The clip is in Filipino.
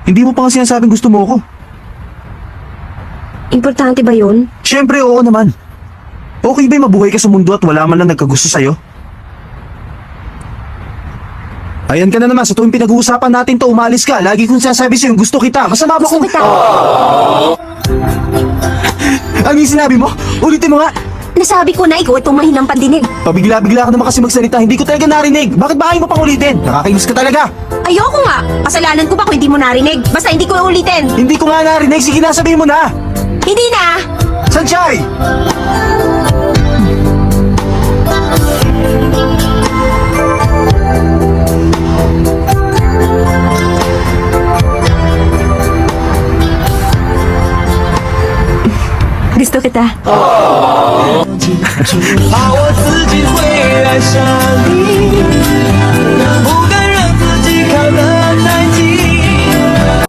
Hindi mo pa nga sinasabing gusto mo ako. Importante ba yun? Siyempre, oo naman. Okay ba'y mabuhay ka sa mundo at wala man lang nagkagusto sa'yo? Ayan ka na naman, sa tuwing pinag-uusapan natin to, umalis ka. Lagi kong sinasabi sa'yo, gusto kita. Masama ba Gusto kung... kita. Ano yung sinabi mo? Ulitin mo nga. Nasabi ko na ikaw itong mahinang pandinig. Pabigla-bigla ka naman kasi magsalita, hindi ko talaga narinig. Bakit ba ayaw mo pang ulitin? Nakakainis ka talaga. Ayoko nga. Kasalanan ko ba kung hindi mo narinig? Basta hindi ko ulitin. Hindi ko nga narinig, sige na, sabihin mo na. Hindi na. Sanchay! Gusto kita. 怕我自己会爱上。